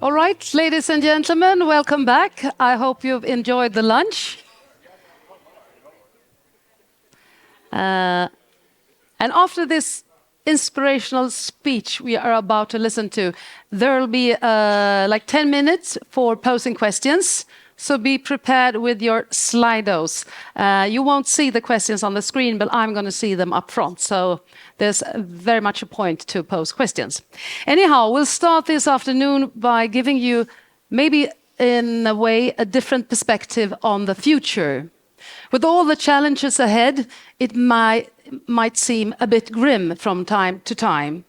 All right, ladies and gentlemen, welcome back. I hope you've enjoyed the lunch. And after this inspirational speech we are about to listen to, there will be like 10 minutes for posing questions. So be prepared with your Slidos. You won't see the questions on the screen, but I'm going to see them up front. So there's very much a point to pose questions. Anyhow, we'll start this afternoon by giving you, maybe in a way, a different perspective on the future. With all the challenges ahead, it might seem a bit grim from time to time.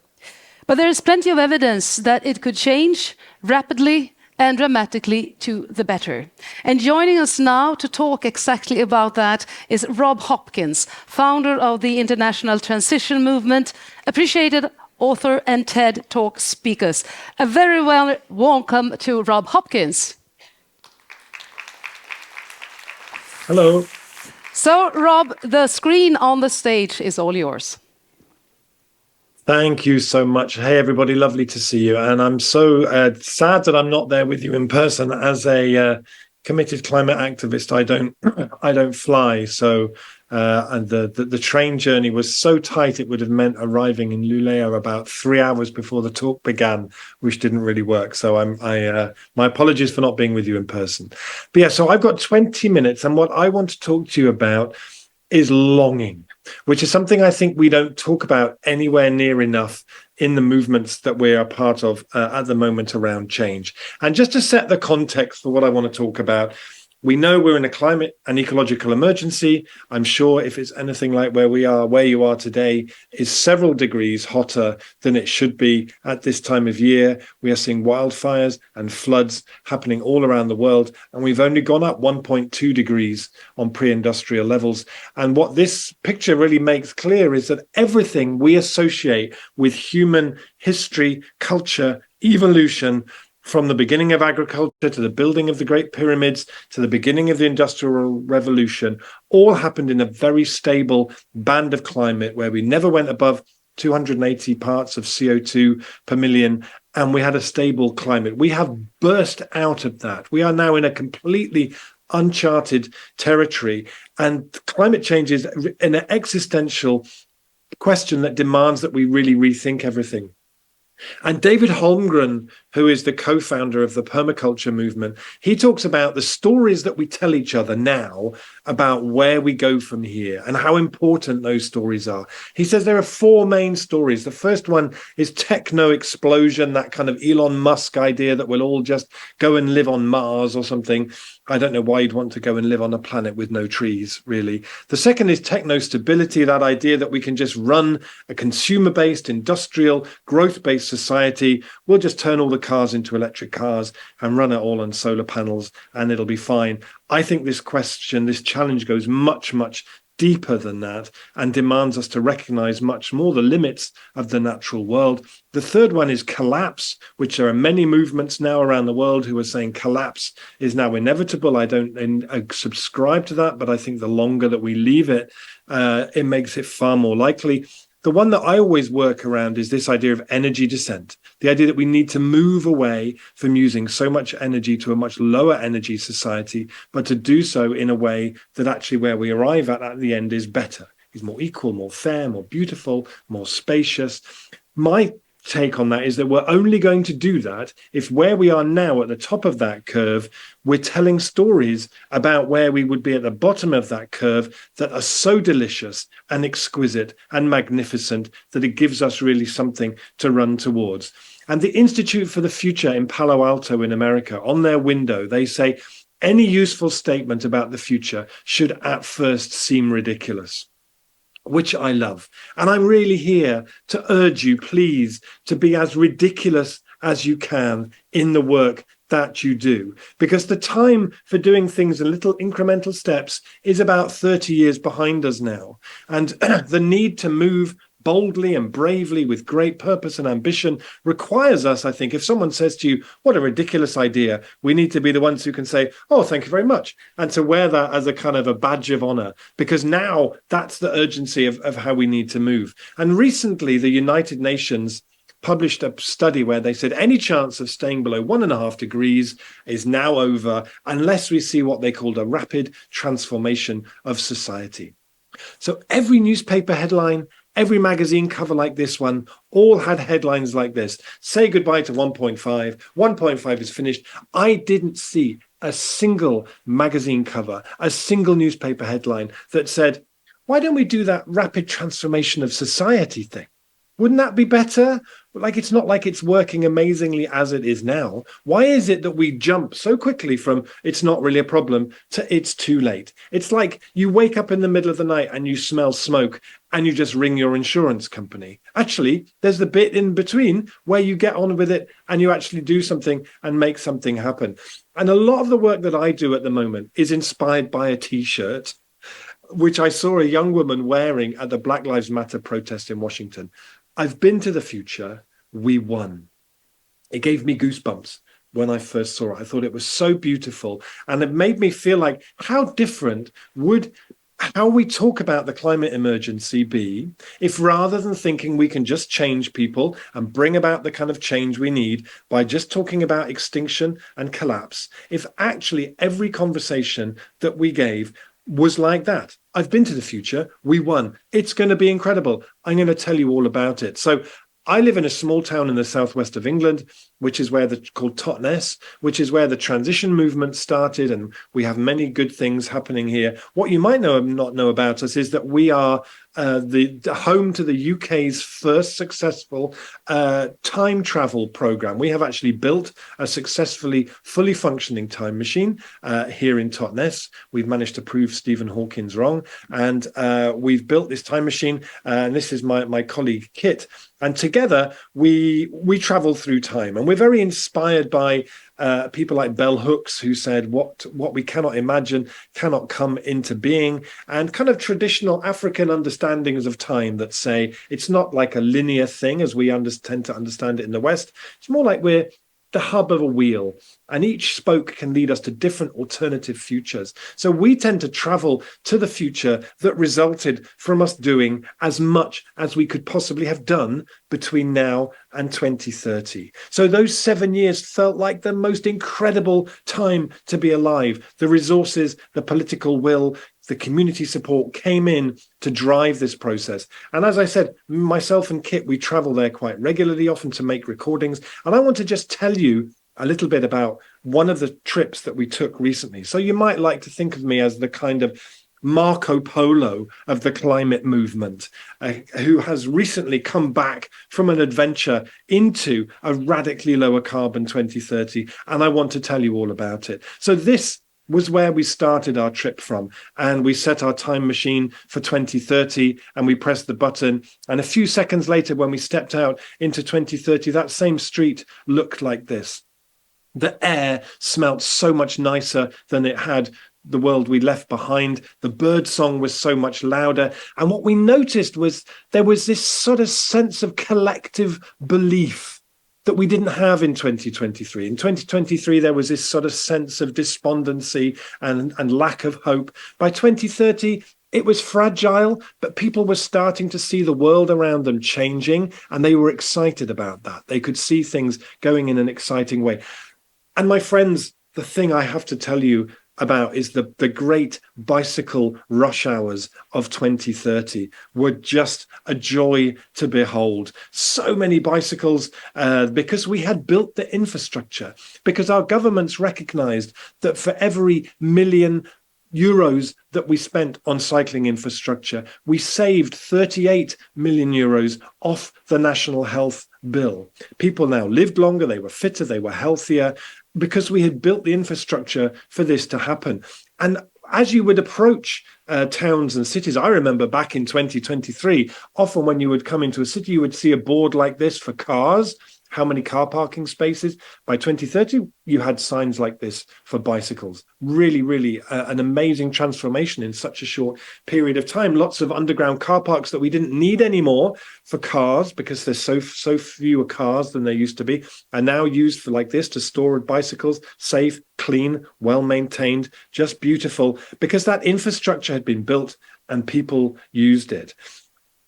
But there is plenty of evidence that it could change rapidly and dramatically to the better. And joining us now to talk exactly about that is Rob Hopkins, founder of the International Transition Movement, appreciated author and TED Talk speakers. A very welcome to Rob Hopkins. Hello. So, Rob, the screen on the stage is all yours. Thank you so much. Hey, everybody. Lovely to see you. And I'm so sad that I'm not there with you in person. As a committed climate activist, I don't fly. So and the train journey was so tight, it would have meant arriving in Luleå about 3 hours before the talk began, which didn't really work. So my apologies for not being with you in person. But yeah, so I've got 20 minutes. And what I want to talk to you about is longing, which is something I think we don't talk about anywhere near enough in the movements that we are part of at the moment around change. And just to set the context for what I want to talk about, we know we're in a climate and ecological emergency. I'm sure if it's anything like where you are today, is several degrees hotter than it should be at this time of year. We are seeing wildfires and floods happening all around the world, and we've only gone up 1.2 degrees on pre-industrial levels. And what this picture really makes clear is that everything we associate with human history, culture, evolution, from the beginning of agriculture to the building of the Great Pyramids to the beginning of the Industrial Revolution, all happened in a very stable band of climate where we never went above 280 parts of CO2 per million, and we had a stable climate. We have burst out of that. We are now in a completely uncharted territory, and climate change is an existential question that demands that we really rethink everything. And David Holmgren, who is the co-founder of the permaculture movement, he talks about the stories that we tell each other now about where we go from here and how important those stories are. He says there are four main stories. The first one is techno explosion, that kind of Elon Musk idea that we'll all just go and live on Mars or something. I don't know why you'd want to go and live on a planet with no trees, really. The second is techno stability, that idea that we can just run a consumer-based, industrial, growth-based society. We'll just turn all the cars into electric cars and run it all on solar panels and it'll be fine. I think this challenge goes much, much deeper than that and demands us to recognize much more the limits of the natural world. The third one is collapse, which there are many movements now around the world who are saying collapse is now inevitable. I don't subscribe to that, but I think the longer that we leave it, it makes it far more likely. The one that I always work around is this idea of energy descent, the idea that we need to move away from using so much energy to a much lower energy society, but to do so in a way that actually where we arrive at the end is better, is more equal, more fair, more beautiful, more spacious. My take on that is that we're only going to do that if where we are now at the top of that curve, we're telling stories about where we would be at the bottom of that curve that are so delicious and exquisite and magnificent that it gives us really something to run towards. And the Institute for the Future in Palo Alto in America, on their window, they say any useful statement about the future should at first seem ridiculous, which I love. And I'm really here to urge you, please, to be as ridiculous as you can in the work that you do, because the time for doing things in little incremental steps is about 30 years behind us now. And the need to move boldly and bravely with great purpose and ambition requires us, I think, if someone says to you, what a ridiculous idea, we need to be the ones who can say, oh, thank you very much, and to wear that as a kind of a badge of honor, because now that's the urgency of how we need to move. And recently, the United Nations published a study where they said any chance of staying below 1.5 degrees is now over unless we see what they called a rapid transformation of society. So every newspaper headline, every magazine cover like this one, all had headlines like this. Say goodbye to 1.5. 1.5 is finished. I didn't see a single magazine cover, a single newspaper headline that said, why don't we do that rapid transformation of society thing? Wouldn't that be better? Like, it's not like it's working amazingly as it is now. Why is it that we jump so quickly from it's not really a problem to it's too late? It's like you wake up in the middle of the night and you smell smoke and you just ring your insurance company. Actually, there's the bit in between where you get on with it and you actually do something and make something happen. And a lot of the work that I do at the moment is inspired by a T-shirt, which I saw a young woman wearing at the Black Lives Matter protest in Washington. I've been to the future. We won. It gave me goosebumps when I first saw it. I thought it was so beautiful. And it made me feel like, how different would how we talk about the climate emergency be if, rather than thinking we can just change people and bring about the kind of change we need by just talking about extinction and collapse, if actually every conversation that we gave was like that. I've been to the future. We won. It's going to be incredible. I'm going to tell you all about it. So I live in a small town in the southwest of England, which is where called Totnes, which is where the transition movement started, and we have many good things happening here. What you might not know about us is that we are the home to the UK's first successful time travel program. We have actually built a successfully fully functioning time machine here in Totnes. We've managed to prove Stephen Hawkins wrong, and we've built this time machine. And this is my colleague Kit. And together we travel through time, and we're very inspired by people like Bell Hooks, who said what we cannot imagine cannot come into being, and kind of traditional African understandings of time that say it's not like a linear thing as we tend to understand it in the West. It's more like we're the hub of a wheel, and each spoke can lead us to different alternative futures. So we tend to travel to the future that resulted from us doing as much as we could possibly have done between now and 2030. So those 7 years felt like the most incredible time to be alive. The resources, the political will, the community support came in to drive this process. And as I said, myself and Kit, we travel there quite regularly, often to make recordings. And I want to just tell you a little bit about one of the trips that we took recently. So you might like to think of me as the kind of Marco Polo of the climate movement, who has recently come back from an adventure into a radically lower carbon 2030. And I want to tell you all about it. So this was where we started our trip from, and we set our time machine for 2030 and we pressed the button, and a few seconds later when we stepped out into 2030, that same street looked like this. The air smelt so much nicer than it had the world we left behind. The bird song was so much louder, and what we noticed was there was this sort of sense of collective belief that we didn't have in 2023. In 2023, there was this sort of sense of despondency and lack of hope. By 2030, it was fragile, but people were starting to see the world around them changing, and they were excited about that. They could see things going in an exciting way. And my friends, the thing I have to tell you about is the great bicycle rush hours of 2030 were just a joy to behold. So many bicycles, because we had built the infrastructure, because our governments recognized that for every million euros that we spent on cycling infrastructure, we saved 38 million euros off the national health bill. People now lived longer, they were fitter, they were healthier, because we had built the infrastructure for this to happen. And as you would approach towns and cities, I remember back in 2023, often when you would come into a city, you would see a board like this for cars, how many car parking spaces. By 2030, you had signs like this for bicycles. Really, really an amazing transformation in such a short period of time. Lots of underground car parks that we didn't need anymore for cars, because there's so fewer cars than there used to be, are now used for like this to store bicycles, safe, clean, well maintained, just beautiful, because that infrastructure had been built and people used it.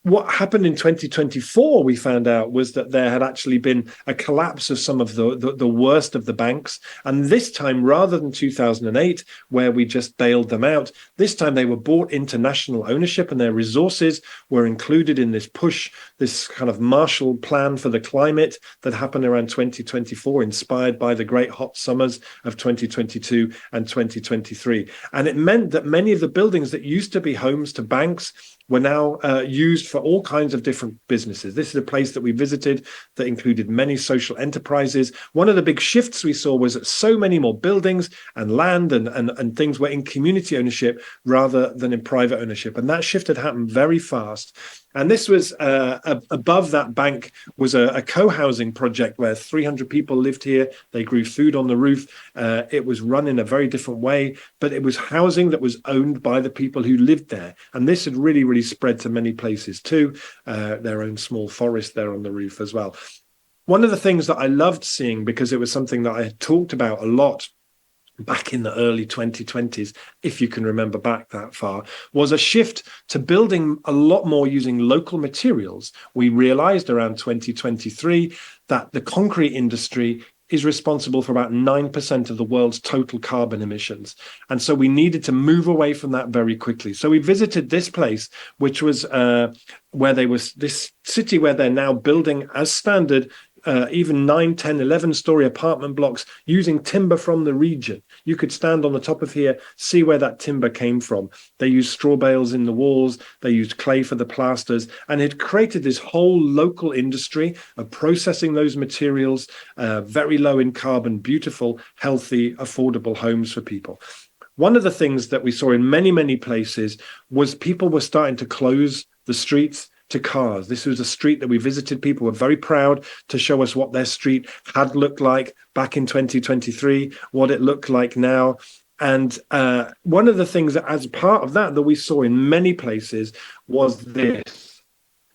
what happened in 2024, we found out, was that there had actually been a collapse of some of the worst of the banks. And this time, rather than 2008, where we just bailed them out, this time they were bought into national ownership, and their resources were included in this push, this kind of Marshall Plan for the climate that happened around 2024, inspired by the great hot summers of 2022 and 2023. And it meant that many of the buildings that used to be homes to banks were now used for all kinds of different businesses. This is a place that we visited that included many social enterprises. One of the big shifts we saw was that so many more buildings and land and things were in community ownership rather than in private ownership. And that shift had happened very fast. And this was above that bank was a co-housing project where 300 people lived here. They grew food on the roof. It was run in a very different way, but it was housing that was owned by the people who lived there. And this had really spread to many places too. Their own small forest there on the roof as well. One of the things that I loved seeing, because it was something that I had talked about a lot back in the early 2020s, if you can remember back that far, was a shift to building a lot more using local materials. We realized around 2023 that the concrete industry is responsible for about 9% of the world's total carbon emissions. And so we needed to move away from that very quickly. So we visited this place, which was where they was this city where they're now building as standard even 9, 10, 11-story apartment blocks using timber from the region. You could stand on the top of here, see where that timber came from. They used straw bales in the walls. They used clay for the plasters. And it created this whole local industry of processing those materials, very low in carbon, beautiful, healthy, affordable homes for people. One of the things that we saw in many places was people were starting to close the streets to cars. This was a street that we visited. People were very proud to show us what their street had looked like back in 2023, what it looked like now. And one of the things that, as part of that we saw in many places was this,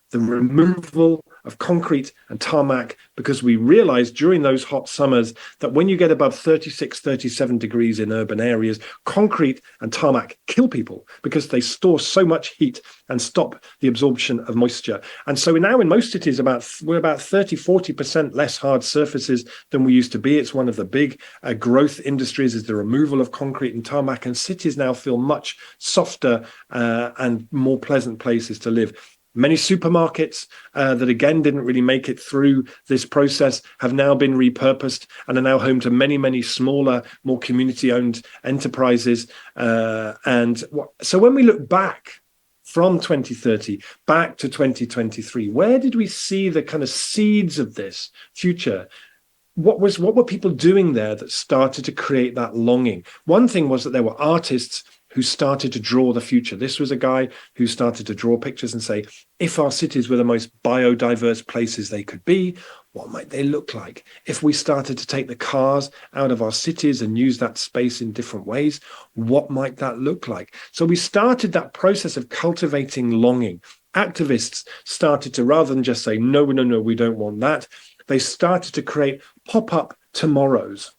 the removal of concrete and tarmac, because we realized during those hot summers that when you get above 36, 37 degrees in urban areas, concrete and tarmac kill people because they store so much heat and stop the absorption of moisture. And so now in most cities, we're about 30, 40% less hard surfaces than we used to be. It's one of the big growth industries, is the removal of concrete and tarmac, and cities now feel much softer and more pleasant places to live. Many supermarkets that, again, didn't really make it through this process have now been repurposed and are now home to many smaller, more community-owned enterprises. So when we look back from 2030 back to 2023, where did we see the kind of seeds of this future? What were people doing there that started to create that longing? One thing was that there were artists who started to draw the future. This was a guy who started to draw pictures and say, if our cities were the most biodiverse places they could be, what might they look like? If we started to take the cars out of our cities and use that space in different ways, what might that look like? So we started that process of cultivating longing. Activists started to, rather than just say, no, we don't want that, they started to create pop-up tomorrows.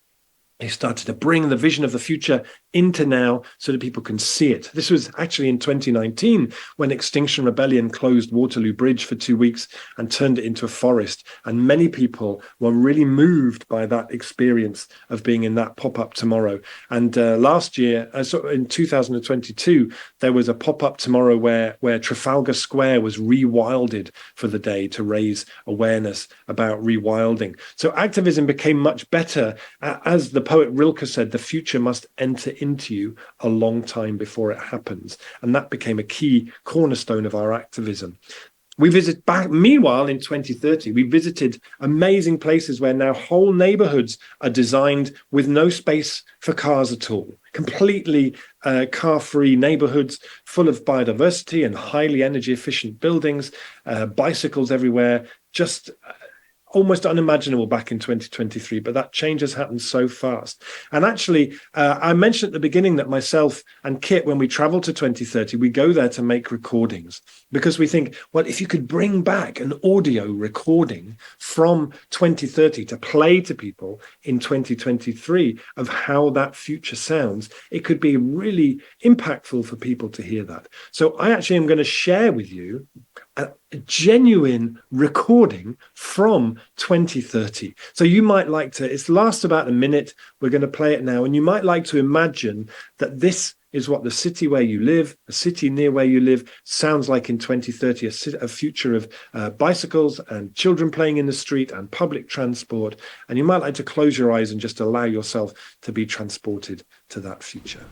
They started to bring the vision of the future into now so that people can see it. This was actually in 2019 when Extinction Rebellion closed Waterloo Bridge for 2 weeks and turned it into a forest. And many people were really moved by that experience of being in that pop-up tomorrow. And last year, in 2022, there was a pop-up tomorrow where Trafalgar Square was rewilded for the day to raise awareness about rewilding. So activism became much better. As the poet Rilke said, the future must enter into you a long time before it happens. And that became a key cornerstone of our activism. Meanwhile, in 2030, we visited amazing places where now whole neighborhoods are designed with no space for cars at all. Completely car-free neighborhoods full of biodiversity and highly energy efficient buildings, bicycles everywhere, just almost unimaginable back in 2023, but that change has happened so fast. And actually, I mentioned at the beginning that myself and Kit, when we travel to 2030, we go there to make recordings because we think, well, if you could bring back an audio recording from 2030 to play to people in 2023 of how that future sounds, it could be really impactful for people to hear that. So I actually am going to share with you a genuine recording from 2030. So you might like to, it lasts about a minute. We're going to play it now. And you might like to imagine that this is what the city where you live, a city near where you live, sounds like in 2030, a future of bicycles and children playing in the street and public transport. And you might like to close your eyes and just allow yourself to be transported to that future.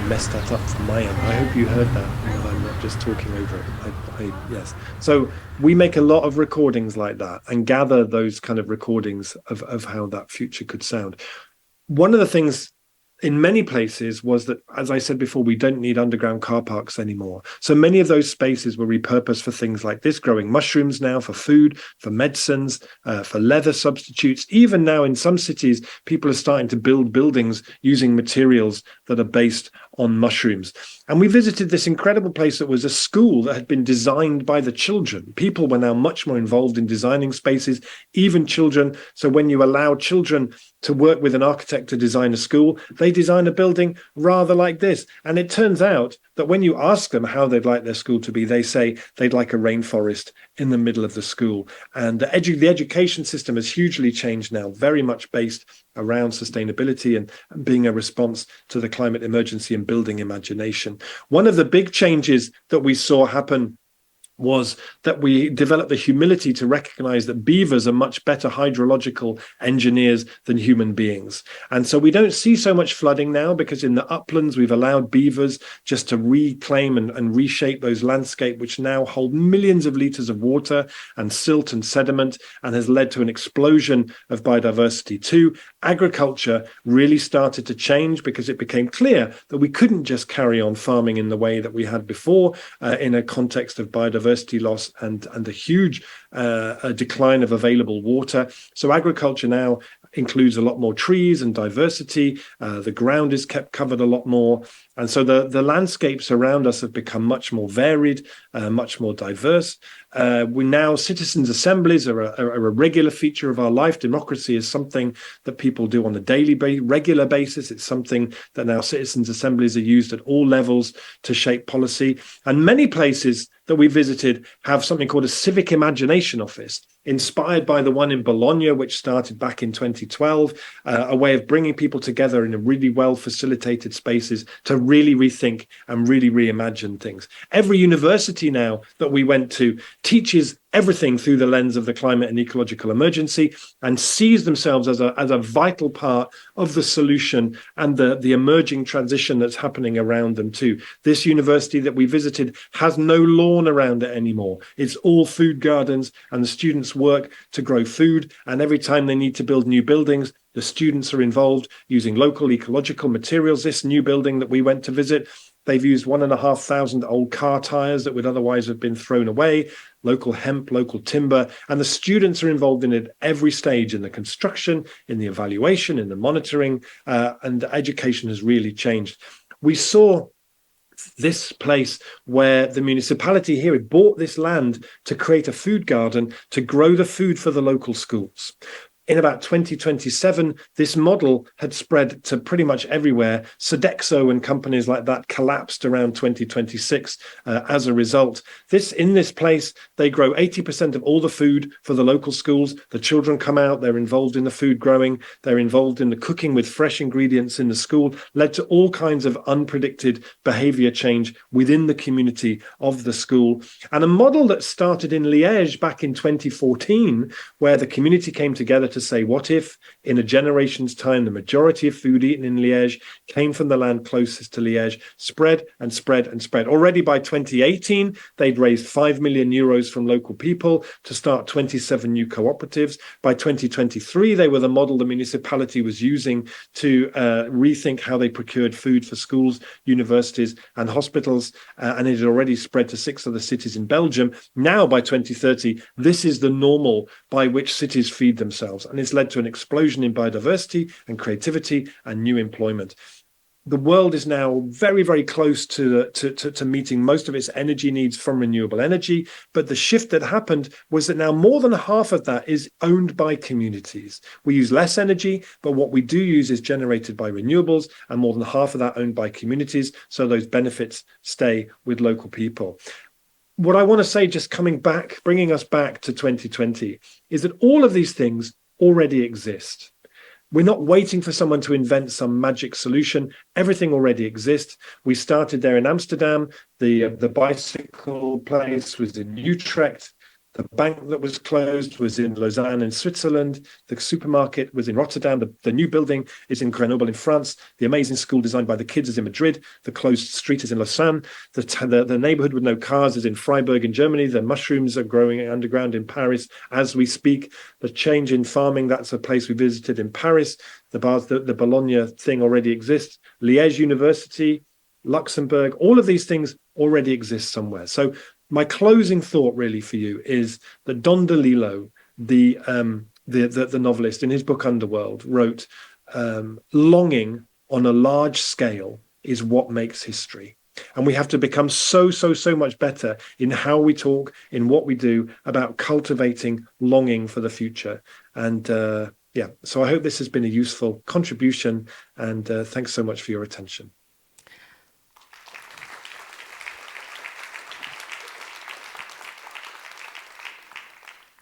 Messed that up from my end. I hope you heard that and that I'm not just talking over it. Yes. So we make a lot of recordings like that and gather those kind of recordings of how that future could sound. One of the things in many places was that, as I said before, we don't need underground car parks anymore. So many of those spaces were repurposed for things like this, growing mushrooms now, for food, for medicines, for leather substitutes. Even now in some cities, people are starting to build buildings using materials that are based on mushrooms. And we visited this incredible place that was a school that had been designed by the children. People were now much more involved in designing spaces, even children. So when you allow children to work with an architect to design a school, they design a building rather like this. And it turns out that when you ask them how they'd like their school to be, they say they'd like a rainforest in the middle of the school. And the education system has hugely changed now, very much based around sustainability and being a response to the climate emergency and building imagination. One of the big changes that we saw happen was that we developed the humility to recognize that beavers are much better hydrological engineers than human beings. And so we don't see so much flooding now because in the uplands, we've allowed beavers just to reclaim and reshape those landscapes, which now hold millions of liters of water and silt and sediment, and has led to an explosion of biodiversity too. Agriculture really started to change because it became clear that we couldn't just carry on farming in the way that we had before in a context of biodiversity loss and a huge decline of available water. So agriculture now includes a lot more trees and diversity. The ground is kept covered a lot more. And so the landscapes around us have become much more varied, much more diverse. Citizens' assemblies are a regular feature of our life. Democracy is something that people do on a regular basis. It's something that now citizens' assemblies are used at all levels to shape policy. And many places that we visited have something called a civic imagination office, inspired by the one in Bologna, which started back in 2012, a way of bringing people together in a really well-facilitated spaces to really rethink and really reimagine things. Every university now that we went to teaches everything through the lens of the climate and ecological emergency and sees themselves as a vital part of the solution and the emerging transition that's happening around them too. This university that we visited has no lawn around it anymore. It's all food gardens, and the students work to grow food. And every time they need to build new buildings, the students are involved using local ecological materials. This new building that we went to visit, they've used 1,500 old car tires that would otherwise have been thrown away, local hemp, local timber, and the students are involved in it at every stage, in the construction, in the evaluation, in the monitoring, and education has really changed. We saw this place where the municipality here had bought this land to create a food garden to grow the food for the local schools. In about 2027, this model had spread to pretty much everywhere. Sodexo and companies like that collapsed around 2026 as a result. In this place, they grow 80% of all the food for the local schools. The children come out, they're involved in the food growing, they're involved in the cooking with fresh ingredients in the school, led to all kinds of unpredicted behavior change within the community of the school. And a model that started in Liege back in 2014, where the community came together to to say, what if in a generation's time, the majority of food eaten in Liège came from the land closest to Liège, spread and spread and spread. Already by 2018, they'd raised 5 million euros from local people to start 27 new cooperatives. By 2023, they were the model the municipality was using to rethink how they procured food for schools, universities, and hospitals. And it had already spread to 6 other cities in Belgium. Now, by 2030, this is the normal by which cities feed themselves. And it's led to an explosion in biodiversity and creativity and new employment. The world is now very, very close to meeting most of its energy needs from renewable energy. But the shift that happened was that now more than half of that is owned by communities. We use less energy, but what we do use is generated by renewables, and more than half of that owned by communities. So those benefits stay with local people. What I want to say, just coming back, bringing us back to 2020, is that all of these things already exist. We're not waiting for someone to invent some magic solution. Everything already exists. We started there in Amsterdam. The bicycle place was in Utrecht. The bank that was closed was in Lausanne in Switzerland. The supermarket was in Rotterdam. The new building is in Grenoble in France. The amazing school designed by the kids is in Madrid. The closed street is in Lausanne. The neighborhood with no cars is in Freiburg in Germany. The mushrooms are growing underground in Paris as we speak. The change in farming, that's a place we visited in Paris. The Bologna thing already exists. Liège University, Luxembourg, all of these things already exist somewhere. So my closing thought really for you is that Don DeLillo, the novelist, in his book Underworld, wrote, longing on a large scale is what makes history. And we have to become so much better in how we talk, in what we do, about cultivating longing for the future. And so I hope this has been a useful contribution, and thanks so much for your attention.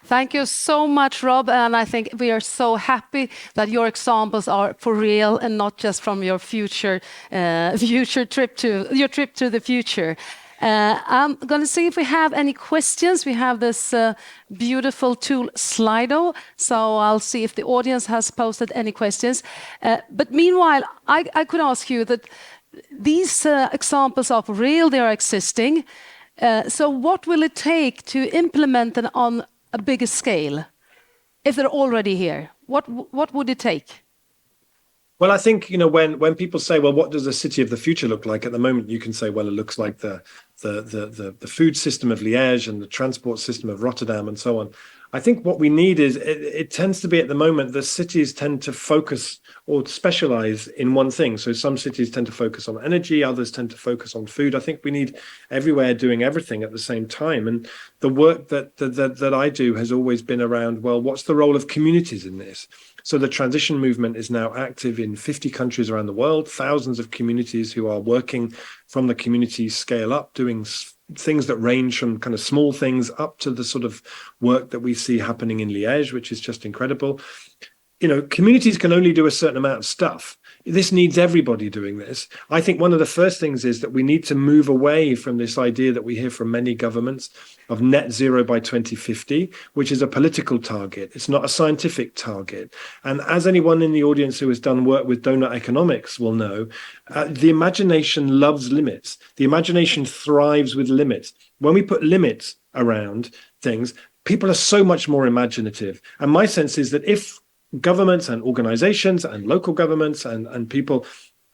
Thank you so much, Rob, and I think we are so happy that your examples are for real and not just from your future trip to the future. I'm going to see if we have any questions. We have this beautiful tool, Slido, so I'll see if the audience has posted any questions. But meanwhile, I could ask you that these examples are for real, they are existing. So what will it take to implement them on a bigger scale, if they're already here? What would it take? Well, I think, when people say, well, what does the city of the future look like? At the moment, you can say, well, it looks like the food system of Liège and the transport system of Rotterdam and so on. I think what we need is, it tends to be at the moment, the cities tend to focus or specialize in one thing. So some cities tend to focus on energy, others tend to focus on food. I think we need everywhere doing everything at the same time. And the work that I do has always been around, well, what's the role of communities in this? So the transition movement is now active in 50 countries around the world, thousands of communities who are working from the community scale up, doing things that range from kind of small things up to the sort of work that we see happening in Liège, which is just incredible. Communities can only do a certain amount of stuff. This needs everybody doing this. I think one of the first things is that we need to move away from this idea that we hear from many governments of net zero by 2050, which is a political target. It's not a scientific target. And as anyone in the audience who has done work with donut economics will know, the imagination loves limits. The imagination thrives with limits. When we put limits around things, people are so much more imaginative. And my sense is that if governments and organizations and local governments and people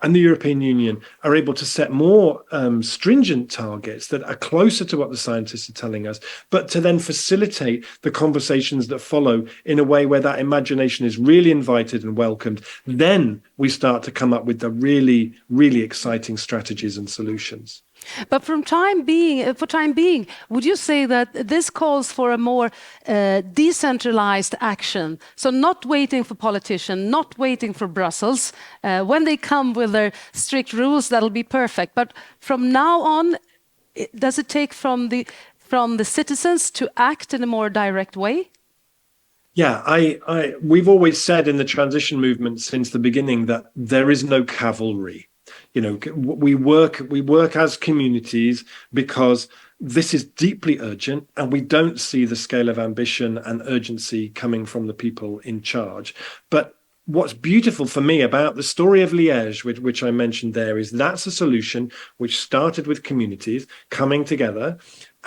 and the European Union are able to set more stringent targets that are closer to what the scientists are telling us, but to then facilitate the conversations that follow in a way where that imagination is really invited and welcomed, then we start to come up with the really, really exciting strategies and solutions. But for time being, would you say that this calls for a more decentralized action? So not waiting for politicians, not waiting for Brussels. When they come with their strict rules, that'll be perfect. But from now on, does it take from the citizens to act in a more direct way? Yeah, we've always said in the transition movement since the beginning that there is no cavalry. We work as communities because this is deeply urgent, and we don't see the scale of ambition and urgency coming from the people in charge. But what's beautiful for me about the story of Liege, which I mentioned there, is that's a solution which started with communities coming together.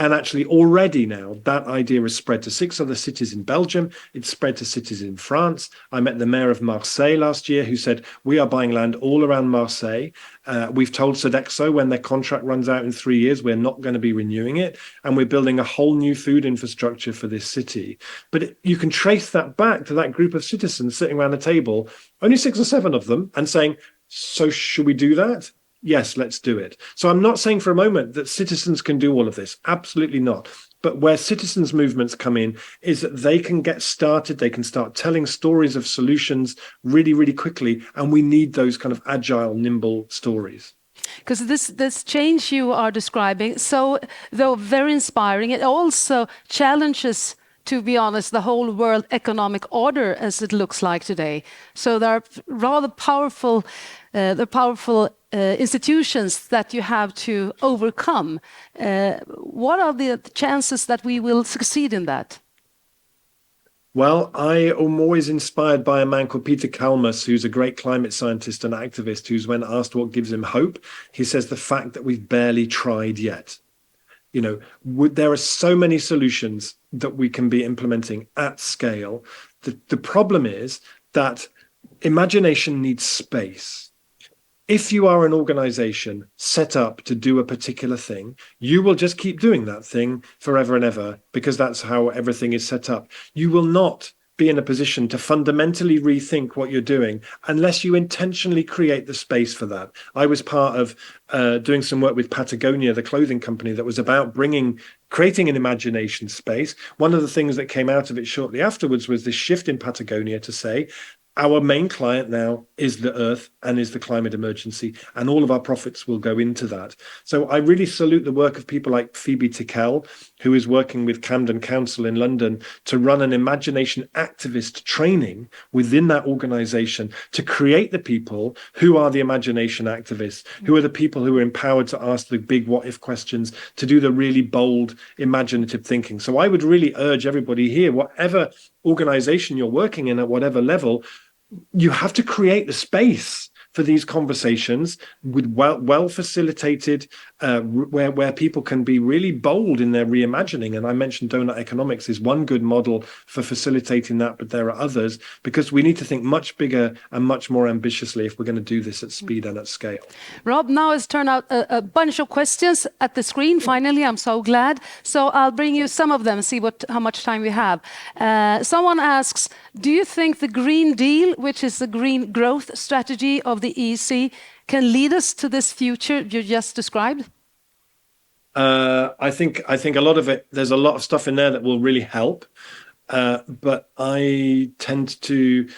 And actually, already now, that idea has spread to 6 other cities in Belgium. It's spread to cities in France. I met the mayor of Marseille last year who said, we are buying land all around Marseille. We've told Sodexo when their contract runs out in 3 years, we're not going to be renewing it. And we're building a whole new food infrastructure for this city. But you can trace that back to that group of citizens sitting around a table, only 6 or 7 of them, and saying, so should we do that? Yes, let's do it. So I'm not saying for a moment that citizens can do all of this. Absolutely not. But where citizens' movements come in is that they can get started. They can start telling stories of solutions really, really quickly. And we need those kind of agile, nimble stories. Because this change you are describing, so though very inspiring, it also challenges, to be honest, the whole world economic order as it looks like today. So there are rather powerful, institutions that you have to overcome. What are the chances that we will succeed in that? Well, I am always inspired by a man called Peter Kalmus, who's a great climate scientist and activist, who's, when asked what gives him hope, he says the fact that we've barely tried yet. You know, there are so many solutions that we can be implementing at scale. The problem is that imagination needs space. If you are an organization set up to do a particular thing, you will just keep doing that thing forever and ever, because that's how everything is set up. You will not be in a position to fundamentally rethink what you're doing unless you intentionally create the space for that. I was part of doing some work with Patagonia, the clothing company, that was about creating an imagination space. One of the things that came out of it shortly afterwards was this shift in Patagonia to say, our main client now is the earth and is the climate emergency, and all of our profits will go into that. So I really salute the work of people like Phoebe Tickell, who is working with Camden Council in London to run an imagination activist training within that organization to create the people who are the imagination activists, who are the people who are empowered to ask the big what if questions, to do the really bold imaginative thinking. So I would really urge everybody here, whatever organization you're working in at whatever level, you have to create the space for these conversations with well facilitated, where people can be really bold in their reimagining. And I mentioned donut economics is one good model for facilitating that, but there are others, because we need to think much bigger and much more ambitiously if we're going to do this at speed and at scale. Rob, now has turned out a bunch of questions at the screen. Finally, I'm so glad. So I'll bring you some of them and see how much time we have. Someone asks, do you think the Green Deal, which is the green growth strategy of the EC, can lead us to this future you just described? I think a lot of it, there's a lot of stuff in there that will really help. But I tend to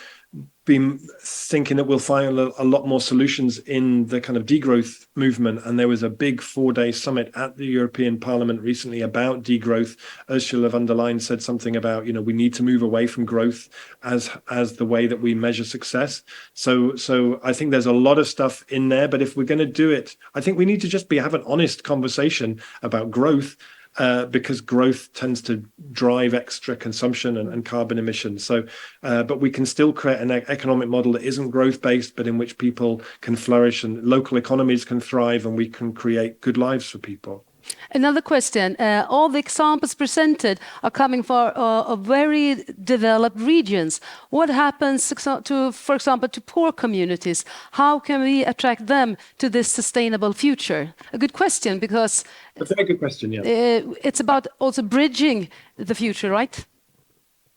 be thinking that we'll find a lot more solutions in the kind of degrowth movement. And there was a big 4-day summit at the European Parliament recently about degrowth. Ursula von der Leyen said something about, we need to move away from growth as the way that we measure success. So I think there's a lot of stuff in there, but if we're going to do it, I think we need to just have an honest conversation about growth. Because growth tends to drive extra consumption and carbon emissions. So, but we can still create an economic model that isn't growth-based, but in which people can flourish and local economies can thrive, and we can create good lives for people. Another question. All the examples presented are coming from very developed regions. What happens to, for example, to poor communities? How can we attract them to this sustainable future? A good question, because That's a very good question, yeah. It's about also bridging the future, right?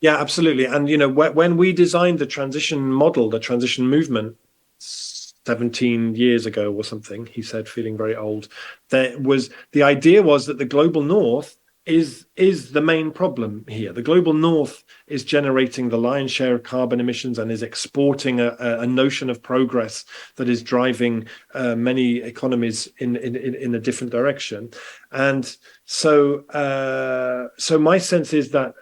Yeah, absolutely. And, when we designed the transition model, the transition movement, 17 years ago or something, he said, feeling very old, the idea was that the global north is the main problem here. The global north is generating the lion's share of carbon emissions and is exporting a notion of progress that is driving many economies in a different direction. And so my sense is that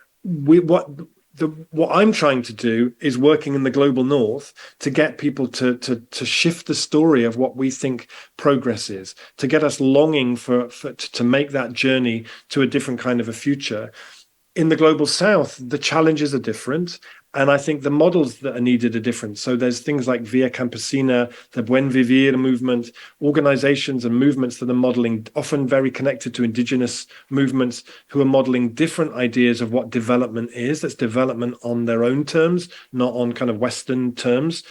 what I'm trying to do is working in the global north to get people to shift the story of what we think progress is, to get us longing to make that journey to a different kind of a future. In the global south, the challenges are different. And I think the models that are needed are different. So there's things like Via Campesina, the Buen Vivir movement, organizations and movements that are modeling, often very connected to indigenous movements, who are modeling different ideas of what development is. That's development on their own terms, not on kind of Western terms.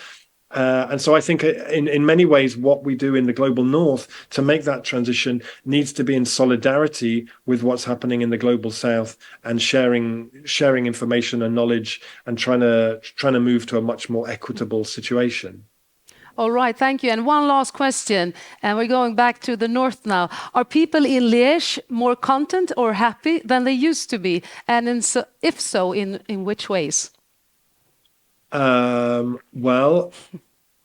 And so I think in many ways, what we do in the global north to make that transition needs to be in solidarity with what's happening in the global south, and sharing information and knowledge, and trying to move to a much more equitable situation. All right, thank you. And one last question, and we're going back to the north now. Are people in Liege more content or happy than they used to be? And if so, in which ways? Well,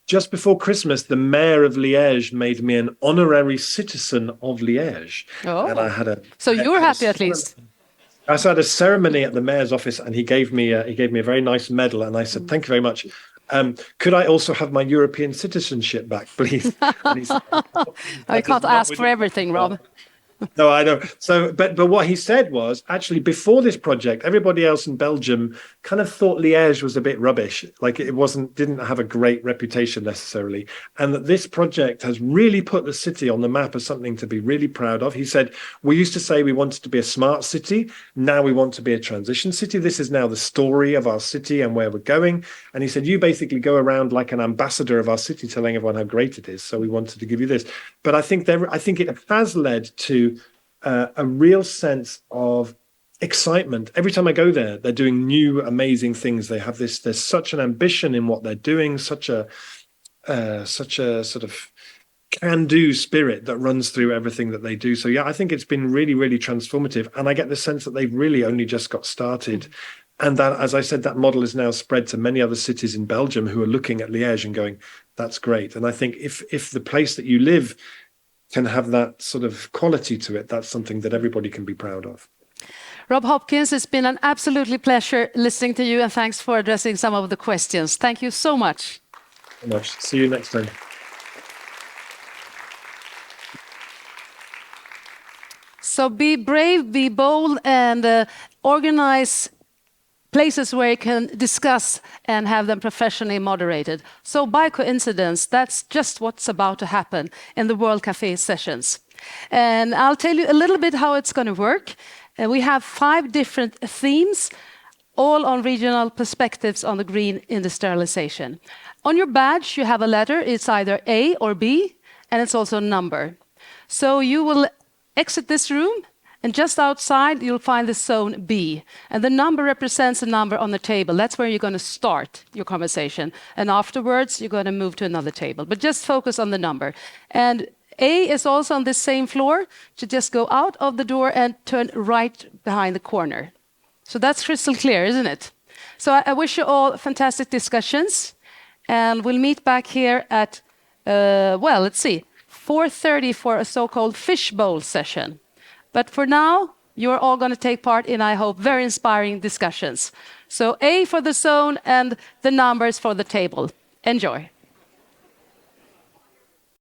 just before Christmas, the mayor of Liege made me an honorary citizen of Liege. Oh, and I had so you're happy at least. I had a ceremony at the mayor's office, and he gave me a very nice medal, and I said, "Thank you very much. Could I also have my European citizenship back, please?" And he said, I can't ask for everything, Rob. No, I know. So, but what he said was, actually, before this project, everybody else in Belgium kind of thought Liège was a bit rubbish, like it didn't have a great reputation necessarily, and that this project has really put the city on the map as something to be really proud of. He said, we used to say we wanted to be a smart city. Now we want to be a transition city. This is now the story of our city and where we're going. And he said, you basically go around like an ambassador of our city, telling everyone how great it is. So we wanted to give you this. But I think it has led to a real sense of excitement. Every time I go there, they're doing new, amazing things. There's such an ambition in what they're doing, such a sort of can-do spirit that runs through everything that they do. So yeah, I think it's been really, really transformative. And I get the sense that they've really only just got started. And that, as I said, that model is now spread to many other cities in Belgium who are looking at Liège and going, that's great. And I think if the place that you live can have that sort of quality to it, that's something that everybody can be proud of. Rob Hopkins, it's been an absolutely pleasure listening to you, and thanks for addressing some of the questions. Thank you so much. So much. See you next time. So be brave, be bold, and organize places where you can discuss and have them professionally moderated. So by coincidence, that's just what's about to happen in the World Café sessions. And I'll tell you a little bit how it's going to work. We have 5 different themes, all on regional perspectives on the green industrialization. On your badge, you have a letter. It's either A or B, and it's also a number. So you will exit this room, and just outside, you'll find the zone B. And the number represents a number on the table. That's where you're going to start your conversation. And afterwards, you're going to move to another table. But just focus on the number. And A is also on the same floor. To just go out of the door and turn right behind the corner. So that's crystal clear, isn't it? So I wish you all fantastic discussions. And we'll meet back here at, let's see, 4:30 for a so-called fishbowl session. But for now, you're all going to take part in, I hope, very inspiring discussions. So A for the zone and the numbers for the table. Enjoy.